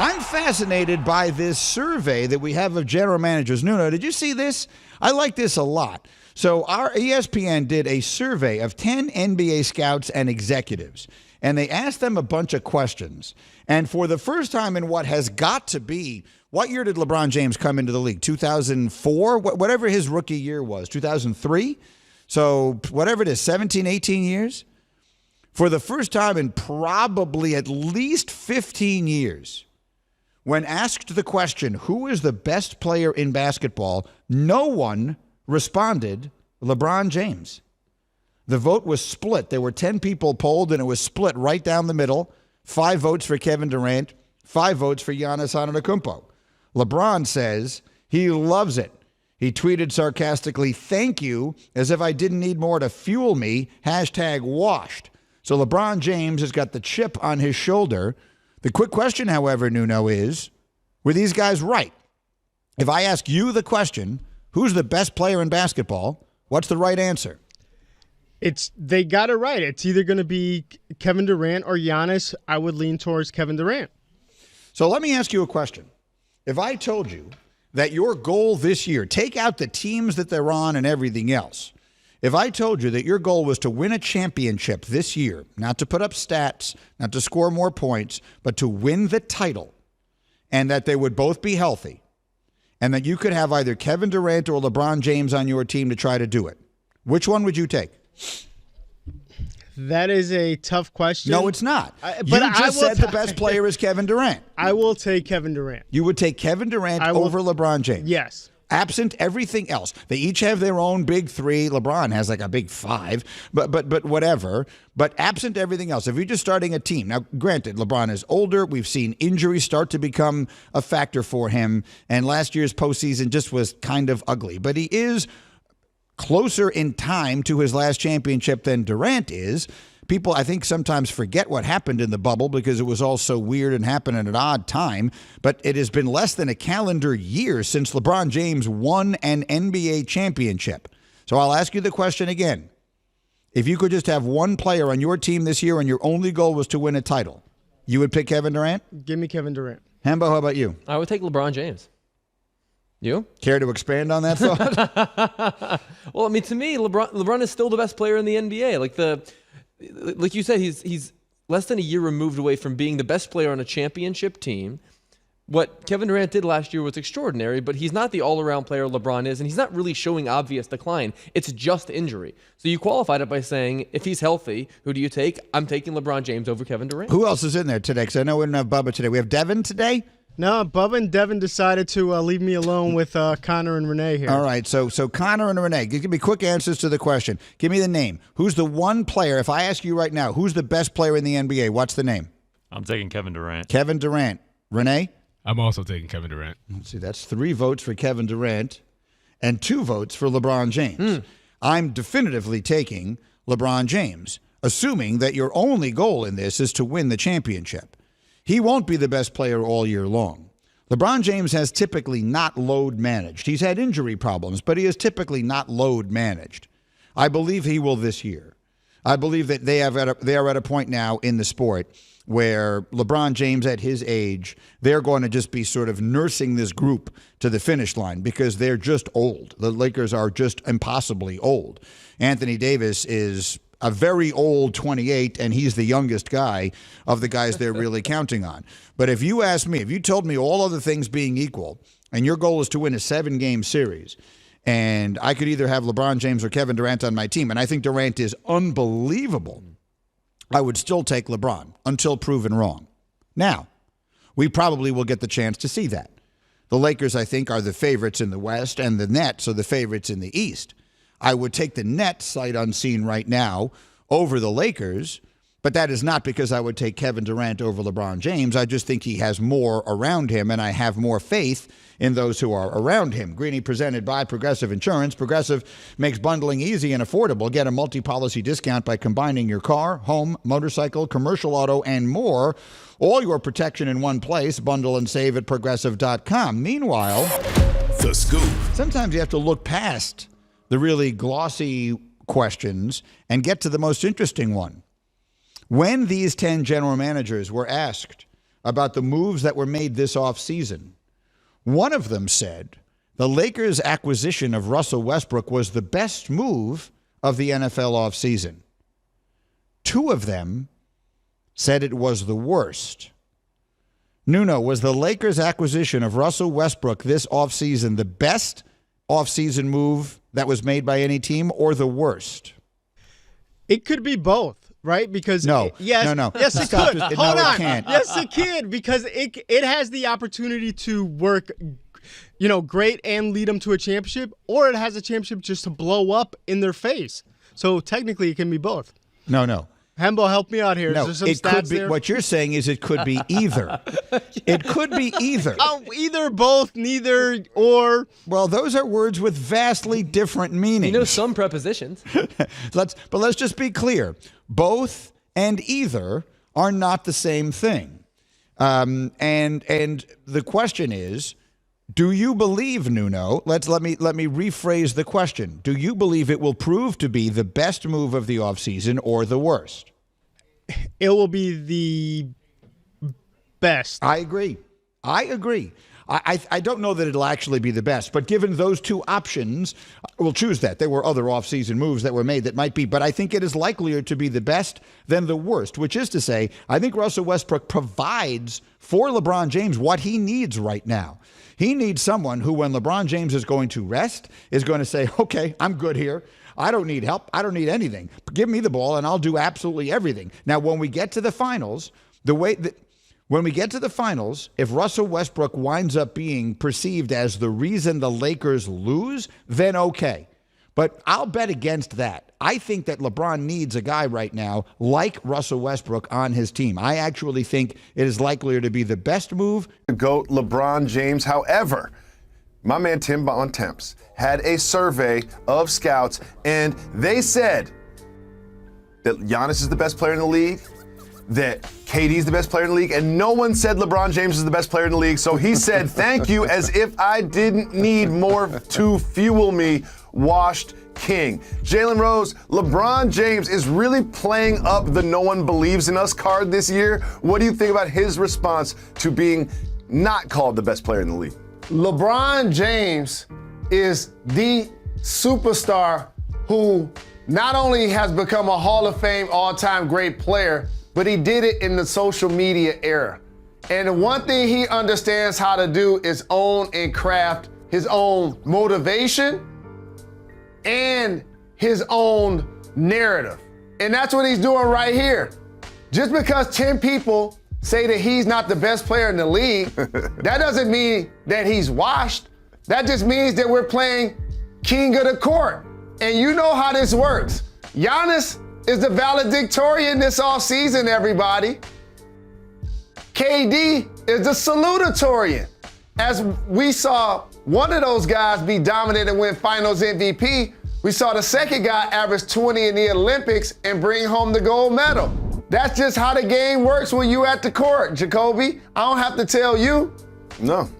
I'm fascinated by this survey that we have of general managers. Nuno, did you see this? I like this a lot. So our ESPN did a survey of 10 NBA scouts and executives, and they asked them a bunch of questions. And for the first time in what has got to be, what year did LeBron James come into the league? 2004? Whatever his rookie year was, 2003? So whatever it is, 17, 18 years? For the first time in probably at least 15 years, when asked the question, who is the best player in basketball, no one responded LeBron James. The vote was split. There were 10 people polled, and it was split right down the middle. 5 votes for Kevin Durant, 5 votes for Giannis Antetokounmpo. LeBron says he loves it. He tweeted sarcastically, "Thank you, as if I didn't need more to fuel me, #washed." So LeBron James has got the chip on his shoulder. The quick question, however, Nuno, is, were these guys right? If I ask you the question, who's the best player in basketball, what's the right answer? They got it right. It's either going to be Kevin Durant or Giannis. I would lean towards Kevin Durant. So let me ask you a question. If I told you that your goal this year, take out the teams that they're on and everything else, if I told you that your goal was to win a championship this year, not to put up stats, not to score more points, but to win the title, and that they would both be healthy, and that you could have either Kevin Durant or LeBron James on your team to try to do it, which one would you take? That is a tough question. No, it's not. You just said the best player is Kevin Durant. I will take Kevin Durant. You would take Kevin Durant over LeBron James? Yes. Absent everything else. They each have their own big 3. LeBron has like a big 5, but whatever. But absent everything else, if you're just starting a team, now granted, LeBron is older. We've seen injuries start to become a factor for him, and last year's postseason just was kind of ugly. But he is closer in time to his last championship than Durant is. People, I think, sometimes forget what happened in the bubble because it was all so weird and happened at an odd time. But it has been less than a calendar year since LeBron James won an NBA championship. So I'll ask you the question again. If you could just have one player on your team this year and your only goal was to win a title, you would pick Kevin Durant? Give me Kevin Durant. Hembo, how about you? I would take LeBron James. You? Care to expand on that thought? Well, I mean, to me, LeBron is still the best player in the NBA. Like you said, he's less than a year removed away from being the best player on a championship team. What Kevin Durant did last year was extraordinary, but he's not the all-around player LeBron is, and he's not really showing obvious decline. It's just injury. So you qualified it by saying, if he's healthy, who do you take? I'm taking LeBron James over Kevin Durant. Who else is in there today? Because I know we don't have Bubba today. We have Devin today? No, Bubba and Devin decided to leave me alone with Connor and Renee here. All right, so Connor and Renee, give me quick answers to the question. Give me the name. Who's the one player, if I ask you right now, who's the best player in the NBA? What's the name? I'm taking Kevin Durant. Kevin Durant. Renee? I'm also taking Kevin Durant. Let's see, that's 3 votes for Kevin Durant and 2 votes for LeBron James. I'm definitively taking LeBron James, assuming that your only goal in this is to win the championship. He won't be the best player all year long. LeBron James has typically not load managed. He's had injury problems, but he is typically not load managed. I believe he will this year. I believe that they are at a point now in the sport where LeBron James at his age, they're going to just be sort of nursing this group to the finish line because they're just old. The Lakers are just impossibly old. Anthony Davis is a very old 28, and he's the youngest guy of the guys they're really counting on. But if you ask me, if you told me all other things being equal, and your goal is to win a 7-game series, and I could either have LeBron James or Kevin Durant on my team, and I think Durant is unbelievable, I would still take LeBron until proven wrong. Now, we probably will get the chance to see that. The Lakers, I think, are the favorites in the West, and the Nets are the favorites in the East. I would take the Nets sight unseen right now over the Lakers, but that is not because I would take Kevin Durant over LeBron James. I just think he has more around him, and I have more faith in those who are around him. Greeny presented by Progressive Insurance. Progressive makes bundling easy and affordable. Get a multi-policy discount by combining your car, home, motorcycle, commercial auto, and more. All your protection in one place. Bundle and save at Progressive.com. Meanwhile, The Scoop. Sometimes you have to look past the really glossy questions and get to the most interesting one. When these 10 general managers were asked about the moves that were made this offseason. One of them said the Lakers' acquisition of Russell Westbrook was the best move of the NFL offseason. Two of them said it was the worst. Nuno, was the Lakers' acquisition of Russell Westbrook this offseason the best offseason move that was made by any team, or the worst? It could be both, right? Because No. yes, No. yes, it Stop could. it. Hold No, it on. can't. Yes, it can, because it has the opportunity to work, great and lead them to a championship, or it has a championship just to blow up in their face. So technically, it can be both. No. Hembo, help me out here. No, Is there some it stats could be. there? What you're saying is it could be either. It could be either. Either, both, neither, or. Well, those are words with vastly different meanings. You know some prepositions. Let's just be clear. Both and either are not the same thing. And the question is, do you believe, Nuno? Let me rephrase the question. Do you believe it will prove to be the best move of the offseason or the worst? It will be the best. I agree. I don't know that it'll actually be the best, but given those two options, we'll choose that. There were other offseason moves that were made that might be, but I think it is likelier to be the best than the worst, which is to say, I think Russell Westbrook provides for LeBron James what he needs right now. He needs someone who, when LeBron James is going to rest, is going to say, okay, I'm good here. I don't need help. I don't need anything. Give me the ball and I'll do absolutely everything. Now, when we get to the finals, if Russell Westbrook winds up being perceived as the reason the Lakers lose, then okay. But I'll bet against that. I think that LeBron needs a guy right now like Russell Westbrook on his team. I actually think it is likelier to be the best move. The GOAT, LeBron James. However, my man Tim Bontemps had a survey of scouts, and they said that Giannis is the best player in the league, that KD is the best player in the league, and no one said LeBron James is the best player in the league. So he said, thank you, as if I didn't need more to fuel me. Washed king. Jalen Rose, LeBron James is really playing up the no one believes in us card this year. What do you think about his response to being not called the best player in the league? LeBron James is the superstar who not only has become a Hall of Fame all-time great player, but he did it in the social media era. And the one thing he understands how to do is own and craft his own motivation and his own narrative. And that's what he's doing right here. Just because 10 people say that he's not the best player in the league, that doesn't mean that he's washed. That just means that we're playing king of the court. And you know how this works. Giannis is the valedictorian this offseason, everybody. KD is the salutatorian. As we saw one of those guys be dominant and win finals MVP, we saw the second guy average 20 in the Olympics and bring home the gold medal. That's just how the game works when you at the court, Jacoby. I don't have to tell you. No.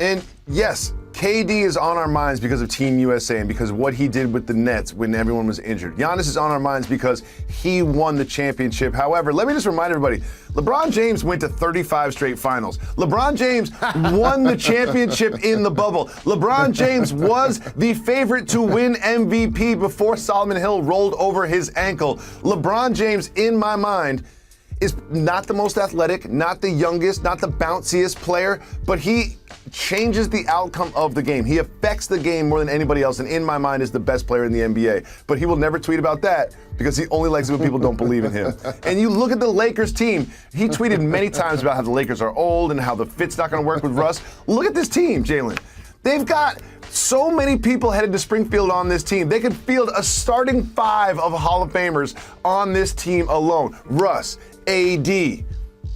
And yes, KD is on our minds because of Team USA and because of what he did with the Nets when everyone was injured. Giannis is on our minds because he won the championship. However, let me just remind everybody, LeBron James went to 35 straight finals. LeBron James won the championship in the bubble. LeBron James was the favorite to win MVP before Solomon Hill rolled over his ankle. LeBron James, in my mind, is not the most athletic, not the youngest, not the bounciest player, but he changes the outcome of the game. He affects the game more than anybody else, and in my mind is the best player in the NBA. But he will never tweet about that because he only likes it when people don't believe in him. And you look at the Lakers team, he tweeted many times about how the Lakers are old and how the fit's not gonna work with Russ. Look at this team, Jalen. They've got so many people headed to Springfield on this team. They could field a starting 5 of Hall of Famers on this team alone. Russ, AD,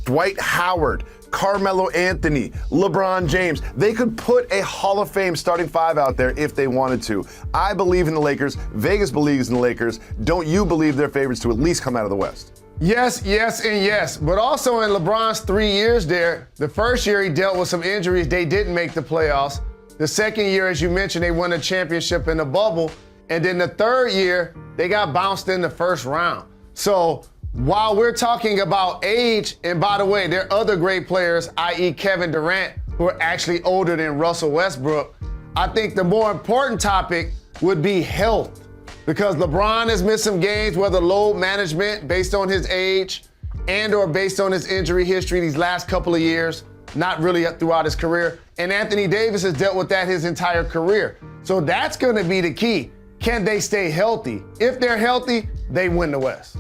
Dwight Howard, Carmelo Anthony, LeBron James. They could put a Hall of Fame starting 5 out there if they wanted to. I believe in the Lakers. Vegas believes in the Lakers. Don't you believe they're favorites to at least come out of the West? Yes, yes, and yes. But also in LeBron's 3 years there, the first year he dealt with some injuries. They didn't make the playoffs. The second year, as you mentioned, they won a championship in the bubble. And then the third year, they got bounced in the first round. So while we're talking about age, and by the way, there are other great players, i.e. Kevin Durant, who are actually older than Russell Westbrook, I think the more important topic would be health. Because LeBron has missed some games, whether load management based on his age and or based on his injury history these last couple of years, not really throughout his career. And Anthony Davis has dealt with that his entire career. So that's going to be the key. Can they stay healthy? If they're healthy, they win the West.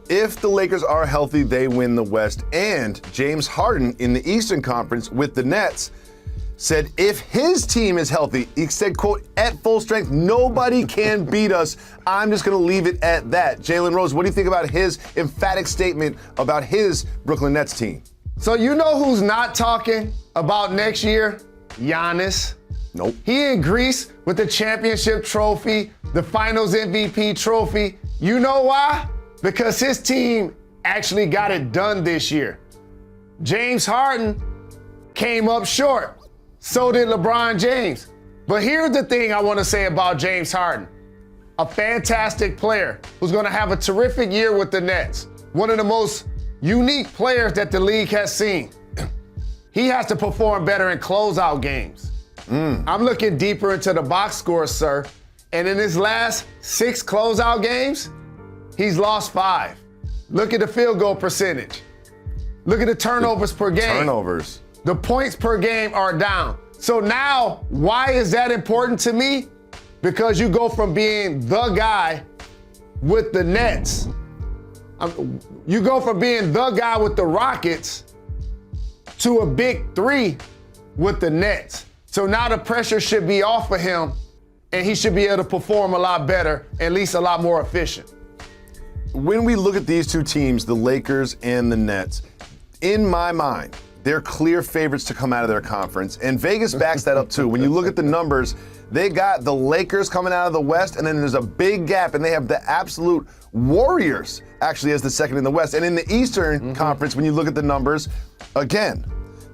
If the Lakers are healthy, they win the West. And James Harden in the Eastern Conference with the Nets said if his team is healthy, he said, quote, at full strength, nobody can beat us. I'm just going to leave it at that. Jalen Rose, what do you think about his emphatic statement about his Brooklyn Nets team? So you know who's not talking about next year? Giannis. Nope. He in Greece with the championship trophy, the finals MVP trophy. You know why? Because his team actually got it done this year. James Harden came up short. So did LeBron James. But here's the thing I want to say about James Harden. A fantastic player who's going to have a terrific year with the Nets. One of the most unique players that the league has seen. He has to perform better in closeout games. I'm looking deeper into the box score, sir. And in his last 6 closeout games, he's lost 5. Look at the field goal percentage. Look at the turnovers per game. Turnovers. The points per game are down. So now, why is that important to me? Because you go from being the guy with the Nets. You go from being the guy with the Rockets to a big 3 with the Nets. So now the pressure should be off of him, and he should be able to perform a lot better, at least a lot more efficient. When we look at these two teams, the Lakers and the Nets, in my mind, they're clear favorites to come out of their conference. And Vegas backs that up too. When you look at the numbers, they got the Lakers coming out of the West, and then there's a big gap, and they have the absolute Warriors actually as the second in the West. And in the Eastern Conference, when you look at the numbers, again,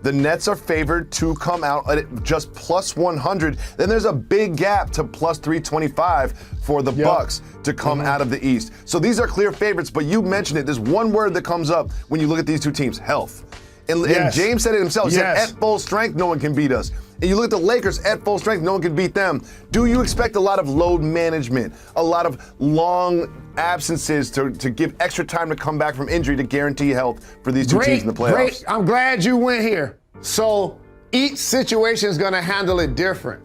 the Nets are favored to come out at just plus 100. Then there's a big gap to plus 325 for the Bucks to come out of the East. So these are clear favorites, but you mentioned it. There's one word that comes up when you look at these two teams, health. And James said it himself. He said, at full strength, no one can beat us. And you look at the Lakers, at full strength, no one can beat them. Do you expect a lot of load management, a lot of long absences to give extra time to come back from injury to guarantee health for these two teams in the playoffs? Great. I'm glad you went here. So each situation is going to handle it different.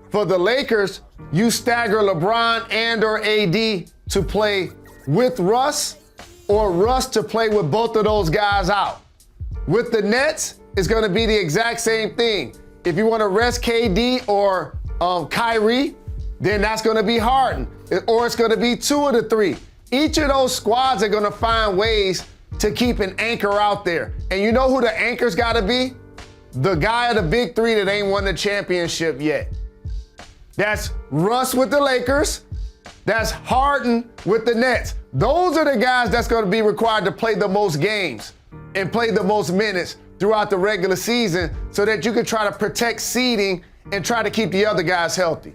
For the Lakers, you stagger LeBron and or AD to play with Russ or Russ to play with both of those guys out. With the Nets, it's going to be the exact same thing. If you want to rest KD or Kyrie, then that's going to be Harden. Or it's going to be 2 of the 3. Each of those squads are going to find ways to keep an anchor out there. And you know who the anchor's got to be? The guy of the big 3 that ain't won the championship yet. That's Russ with the Lakers. That's Harden with the Nets. Those are the guys that's going to be required to play the most games and play the most minutes throughout the regular season so that you can try to protect seeding and try to keep the other guys healthy.